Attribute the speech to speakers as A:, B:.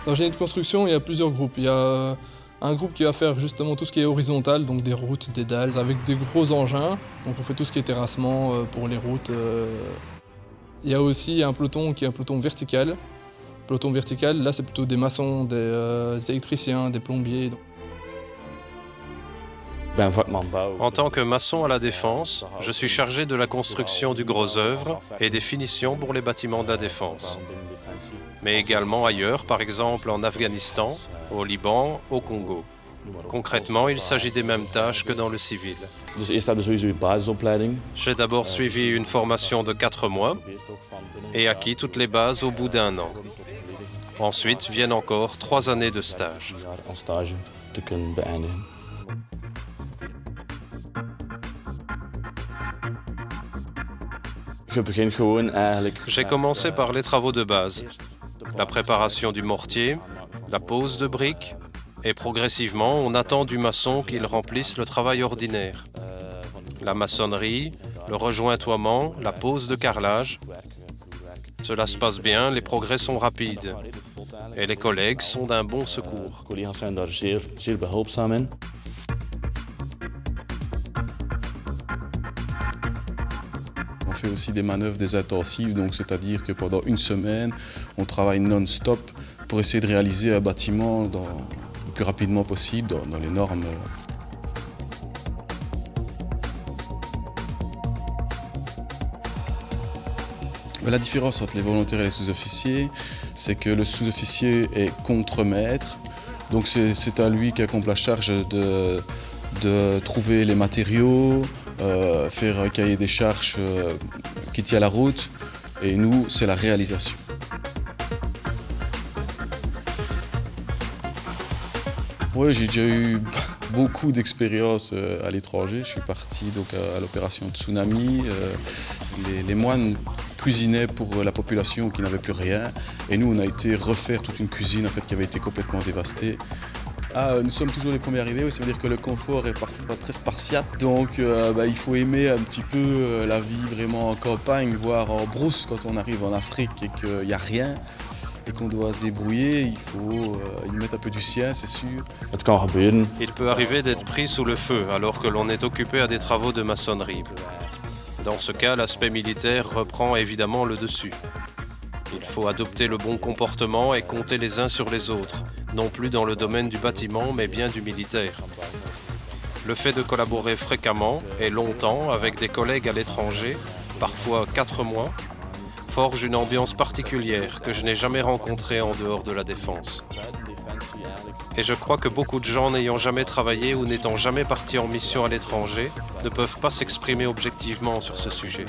A: Dans le génie de construction, il y a plusieurs groupes. Il y a un groupe qui va faire justement tout ce qui est horizontal, donc des routes, des dalles, avec des gros engins. Donc on fait tout ce qui est terrassement pour les routes. Il y a aussi un peloton qui est un peloton vertical. Peloton vertical, là c'est plutôt des maçons, des électriciens, des plombiers.
B: En tant que maçon à la Défense, je suis chargé de la construction du gros œuvre et des finitions pour les bâtiments de la Défense. Mais également ailleurs, par exemple en Afghanistan, au Liban, au Congo. Concrètement, il s'agit des mêmes tâches que dans le civil. J'ai d'abord suivi une formation de 4 mois et acquis toutes les bases au bout d'1 an. Ensuite viennent encore 3 années de stage. J'ai commencé par les travaux de base, la préparation du mortier, la pose de briques, et progressivement, on attend du maçon qu'il remplisse le travail ordinaire. La maçonnerie, le rejointoiement, la pose de carrelage. Cela se passe bien, les progrès sont rapides, et les collègues sont d'un bon secours.
C: On fait aussi des manœuvres, des intensives, donc c'est-à-dire que pendant une semaine, on travaille non-stop pour essayer de réaliser un bâtiment le plus rapidement possible, dans les normes. La différence entre les volontaires et les sous-officiers, c'est que le sous-officier est contremaître, donc c'est à lui qu'incombe la charge de trouver les matériaux, faire un cahier des charges qui tient la route, et nous, c'est la réalisation. Oui, j'ai déjà eu beaucoup d'expériences à l'étranger. Je suis parti donc à l'opération Tsunami. Les moines cuisinaient pour la population qui n'avait plus rien, et nous, on a été refaire toute une cuisine en fait, qui avait été complètement dévastée. Nous sommes toujours les premiers arrivés, oui, ça veut dire que le confort est parfois très spartiate, donc il faut aimer un petit peu la vie vraiment en campagne, voire en brousse quand on arrive en Afrique et qu'il n'y a rien et qu'on doit se débrouiller, il faut y mettre un peu du sien, c'est sûr.
B: Il peut arriver d'être pris sous le feu alors que l'on est occupé à des travaux de maçonnerie. Dans ce cas, l'aspect militaire reprend évidemment le dessus. Il faut adopter le bon comportement et compter les uns sur les autres, non plus dans le domaine du bâtiment, mais bien du militaire. Le fait de collaborer fréquemment et longtemps avec des collègues à l'étranger, parfois 4 mois, forge une ambiance particulière que je n'ai jamais rencontrée en dehors de la Défense. Et je crois que beaucoup de gens n'ayant jamais travaillé ou n'étant jamais partis en mission à l'étranger ne peuvent pas s'exprimer objectivement sur ce sujet.